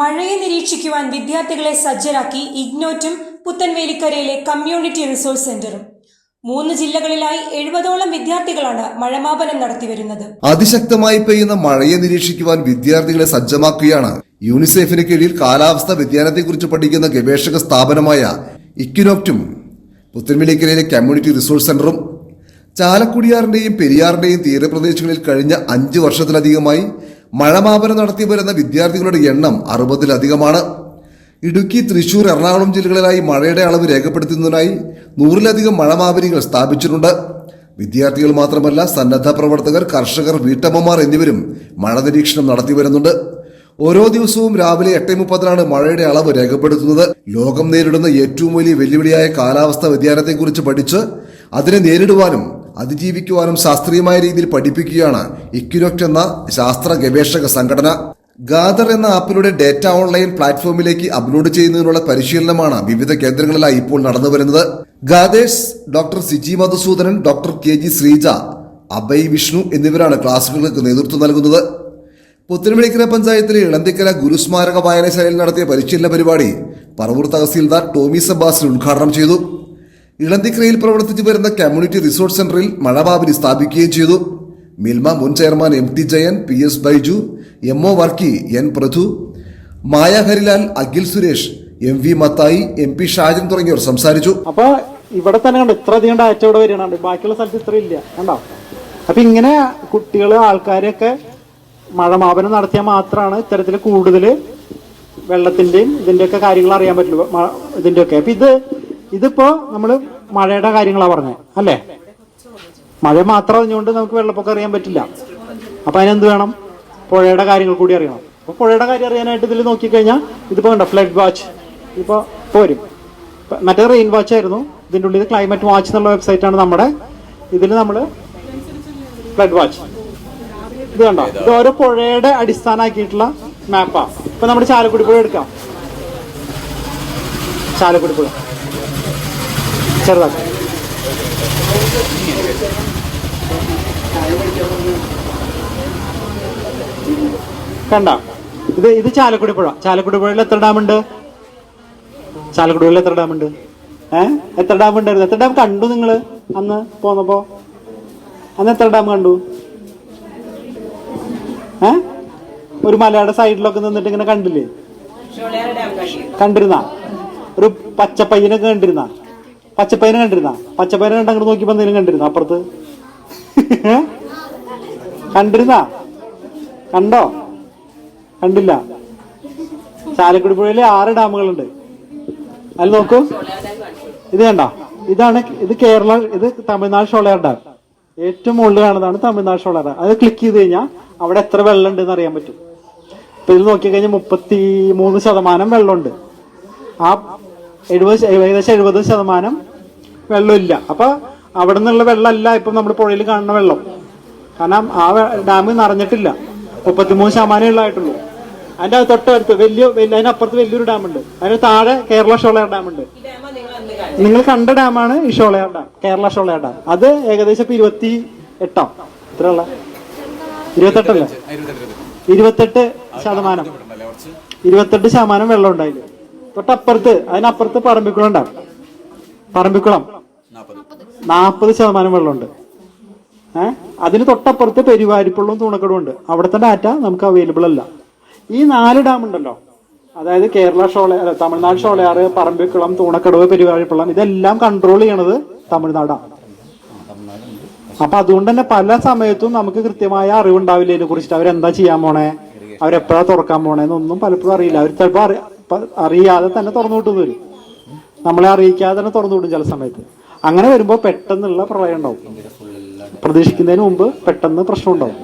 മഴയെ നിരീക്ഷിക്കുവാൻ വിദ്യാർത്ഥികളെ സജ്ജരാക്കി ഇഗ്നോറ്റും പുത്തൻവേലിക്കരയിലെ community resource സെന്ററും. 3 ജില്ലകളിലായി 70ഓളം വിദ്യാർത്ഥികളാണ് മഴമാപനം നടത്തിവരുന്നത്. അതിശക്തമായി പെയ്യുന്ന മഴയെ നിരീക്ഷിക്കുവാൻ വിദ്യാർത്ഥികളെ സജ്ജമാക്കുകയാണ് യൂണിസെഫിന് കീഴിൽ കാലാവസ്ഥാ വ്യതിയാനത്തെക്കുറിച്ച് പഠിക്കുന്ന ഗവേഷക സ്ഥാപനമായ ഇഗ്നോറ്റും പുത്തൻവേലിക്കരയിലെ കമ്മ്യൂണിറ്റി റിസോഴ്സ് സെന്ററും. ചാലക്കുടിയാറിന്റെയും പെരിയാറിന്റെയും തീരപ്രദേശങ്ങളിൽ കഴിഞ്ഞ 5 വർഷത്തിലധികമായി മഴമാപനം നടത്തി വരുന്ന വിദ്യാർത്ഥികളുടെ എണ്ണം 60-ലധികമാണ്. ഇടുക്കി, തൃശൂർ, എറണാകുളം ജില്ലകളിലായി മഴയുടെ അളവ് രേഖപ്പെടുത്തുന്നതിനായി 100-ലധികം മഴമാപനികൾ സ്ഥാപിച്ചിട്ടുണ്ട്. വിദ്യാർത്ഥികൾ മാത്രമല്ല, സന്നദ്ധ പ്രവർത്തകർ, കർഷകർ, വീട്ടമ്മമാർ എന്നിവരും മഴ നിരീക്ഷണം നടത്തി വരുന്നുണ്ട്. ഓരോ ദിവസവും രാവിലെ 8:30 മഴയുടെ അളവ് രേഖപ്പെടുത്തുന്നത്. ലോകം നേരിടുന്ന ഏറ്റവും വലിയ വെല്ലുവിളിയായ കാലാവസ്ഥാ വ്യതിയാനത്തെക്കുറിച്ച് പഠിച്ച് അതിനെ നേരിടുവാനും അതിജീവിക്കുവാനും ശാസ്ത്രീയമായ രീതിയിൽ പഠിപ്പിക്കുകയാണ് ഇഗ്നോറ്റ് എന്ന ശാസ്ത്ര ഗവേഷക സംഘടന. ഗാദർ എന്ന ആപ്പിലൂടെ ഡേറ്റ ഓൺലൈൻ പ്ലാറ്റ്ഫോമിലേക്ക് അപ്ലോഡ് ചെയ്യുന്നതിനുള്ള പരിശീലനമാണ് വിവിധ കേന്ദ്രങ്ങളിലായി ഇപ്പോൾ നടന്നുവരുന്നത്. ഗാദേഴ്സ് doctor Siji Madhusudanan, doctor KG Sreeja, Abhay Vishnu എന്നിവരാണ് ക്ലാസുകൾക്ക് നേതൃത്വം നൽകുന്നത്. പുത്തൻവേലിക്കര പഞ്ചായത്തിലെ ഇളന്തിക്കര ഗുരുസ്മാരക വായനശാലയിൽ നടത്തിയ പരിശീലന പരിപാടി പറവൂർ തഹസീൽദാർ ടോമി സെബാസ്റ്റ്യൻ ഉദ്ഘാടനം ചെയ്തു. ഇളന്തിക്കരയിൽ പ്രവർത്തിച്ചു വരുന്ന കമ്മ്യൂണിറ്റി റിസോർട്ട് സെന്ററിൽ മഴമാപനി സ്ഥാപിക്കുകയും ചെയ്തു. മിൽമ മുൻ chairman MT Jayan, PS Baiju, MO Varkey, N പ്രധു, മായ ഹരിലാൽ, അഖിൽ സുരേഷ്, MV മത്തായി, MP ഷാജൻ തുടങ്ങിയവർ സംസാരിച്ചു. അപ്പൊ ഇവിടെ തന്നെ കണ്ടോ ഇത്ര അധികം ഡാറ്റ ഇവിടെ വരികയാണ്, ബാക്കിയുള്ള സ്ഥലത്ത് ഇത്ര ഇല്ല കണ്ടോ. അപ്പൊ ഇങ്ങനെ കുട്ടികള് ആൾക്കാരൊക്കെ മഴമാപനം നടത്തിയാൽ മാത്രമാണ് ഇത്തരത്തിൽ കൂടുതൽ വെള്ളത്തിന്റെയും ഇതിന്റെയൊക്കെ കാര്യങ്ങൾ അറിയാൻ പറ്റുള്ളൂ. ഇതിന്റെയൊക്കെ അപ്പൊ ഇതിപ്പോ നമ്മള് മഴയുടെ കാര്യങ്ങളാണ് പറഞ്ഞത് അല്ലേ. മഴ മാത്രം അറിഞ്ഞുകൊണ്ട് നമുക്ക് വെള്ളപ്പൊക്കം അറിയാൻ പറ്റില്ല. അപ്പൊ അതിനെന്ത് വേണം? പുഴയുടെ കാര്യങ്ങൾ കൂടി അറിയണം. അപ്പൊ പുഴയുടെ കാര്യം അറിയാനായിട്ട് ഇതിൽ നോക്കിക്കഴിഞ്ഞാൽ ഇതിപ്പോ കണ്ടോ ഫ്ലഡ് വാച്ച് ഇപ്പൊ പോരും. മറ്റേ റെയിൻ വാച്ച് ആയിരുന്നു, ഇതിന്റെ ഉള്ളിൽ ക്ലൈമറ്റ് വാച്ച് എന്നുള്ള വെബ്സൈറ്റ് ആണ് നമ്മുടെ. ഇതിൽ നമ്മള് ഫ്ലഡ് വാച്ച് ഇത് കണ്ടോ, ഇത് ഓരോ പുഴയുടെ അടിസ്ഥാനമാക്കിയിട്ടുള്ള മാപ്പാ. ഇപ്പൊ നമ്മുടെ ചാലക്കുടി പുഴ എടുക്കാം. ചാലക്കുടി പുഴ ചെറുതാക്കാം. കണ്ട ഇത് ചാലക്കുടി പുഴ. ചാലക്കുടി പുഴയിൽ എത്ര ഡാമുണ്ട്? ചാലക്കുടി പുഴയിൽ എത്ര ഡാമുണ്ട്? എത്ര ഡാം ഉണ്ടായിരുന്നു? എത്ര ഡാം കണ്ടു നിങ്ങള് അന്ന് പോന്നപ്പോ? അന്ന് എത്ര ഡാം കണ്ടു? ഒരു മലയുടെ സൈഡിലൊക്കെ നിന്നിട്ട് ഇങ്ങനെ കണ്ടില്ലേ? കണ്ടിരുന്ന ഒരു പച്ചപ്പയ്യനൊക്കെ കണ്ടിരുന്ന? പച്ചപ്പയ്യനെ കണ്ടിരുന്ന? പച്ചപ്പയ്യനെ കണ്ട് അങ്ങോട്ട് നോക്കിയപ്പോ എന്തെങ്കിലും കണ്ടിരുന്ന? അപ്പുറത്ത് കണ്ടിരുന്ന? കണ്ടോ? കണ്ടില്ല. ചാലക്കുടി പുഴയില് 6 ഡാമുകളുണ്ട്. അതിൽ നോക്കൂ, ഇത് കണ്ടോ, ഇത് കേരള, ഇത് തമിഴ്നാട് ഷോളയാർ ഡാം. ഏറ്റവും മുകളിൽ കാണുന്നതാണ് തമിഴ്നാട് ഷോളയാർ ഡാം. അത് ക്ലിക്ക് ചെയ്ത് കഴിഞ്ഞാൽ അവിടെ എത്ര വെള്ളം ഉണ്ട് എന്ന് അറിയാൻ പറ്റും. ഇപ്പൊ ഇത് നോക്കിക്കഴിഞ്ഞാൽ 33% വെള്ളമുണ്ട്. ആ ഏകദേശം 70% വെള്ളമില്ല. അപ്പൊ അവിടെ നിന്നുള്ള വെള്ളമല്ല ഇപ്പൊ നമ്മുടെ പുഴയിൽ കാണുന്ന വെള്ളം. കാരണം ആ ഡാം നിറഞ്ഞിട്ടില്ല. 33% ഉള്ളതായിട്ടുള്ളൂ. അതിന്റെ തൊട്ടടുത്ത് അതിനപ്പുറത്ത് വലിയൊരു ഡാമുണ്ട്. അതിന് താഴെ കേരള ഷോളയാർ ഡാം ഉണ്ട്. നിങ്ങൾ കണ്ട ഡാമാണ് ഈ ഷോളയാർ ഡാം, കേരള ഷോളയാർ ഡാം. അത് ഏകദേശം 28 ഇത്രയുള്ള 28 വെള്ളം ഉണ്ടായില്ല. തൊട്ടപ്പുറത്ത് അതിനപ്പുറത്ത് പറമ്പിക്കുളം ഉണ്ടാവും. പറമ്പിക്കുളം 40% വെള്ളമുണ്ട്. അതിന് തൊട്ടപ്പുറത്ത് പെരുവാരിപ്പുള്ളവും തൂണക്കടവും ഉണ്ട്. അവിടുത്തെ ഡാറ്റ നമുക്ക് അവൈലബിൾ അല്ല. ഈ 4 ഡാം ഉണ്ടല്ലോ, അതായത് കേരള ഷോളയാർ, തമിഴ്നാട് ഷോളയാർ, പറമ്പിക്കുളം, തൂണക്കടവ്, പെരുവാരിപ്പള്ളം, ഇതെല്ലാം കൺട്രോൾ ചെയ്യണത് തമിഴ്നാടാണ്. അപ്പൊ അതുകൊണ്ട് തന്നെ പല സമയത്തും നമുക്ക് കൃത്യമായ അറിവുണ്ടാവില്ല ഇതിനെ കുറിച്ചിട്ട്. അവരെന്താ ചെയ്യാൻ പോണേ, അവരെപ്പോഴാ തുറക്കാൻ പോണേന്നൊന്നും പലപ്പോഴും അറിയില്ല. അവർ ചിലപ്പോ അറിയാതെ തന്നെ തുറന്നു വിട്ടു വരും. നമ്മളെ അറിയിക്കാതെ തന്നെ തുറന്നു വിടും ചില സമയത്ത്. അങ്ങനെ വരുമ്പോൾ പെട്ടെന്നുള്ള പ്രളയം ഉണ്ടാവും. പ്രതീക്ഷിക്കുന്നതിന് മുമ്പ് പെട്ടെന്ന് പ്രശ്നം ഉണ്ടാവും.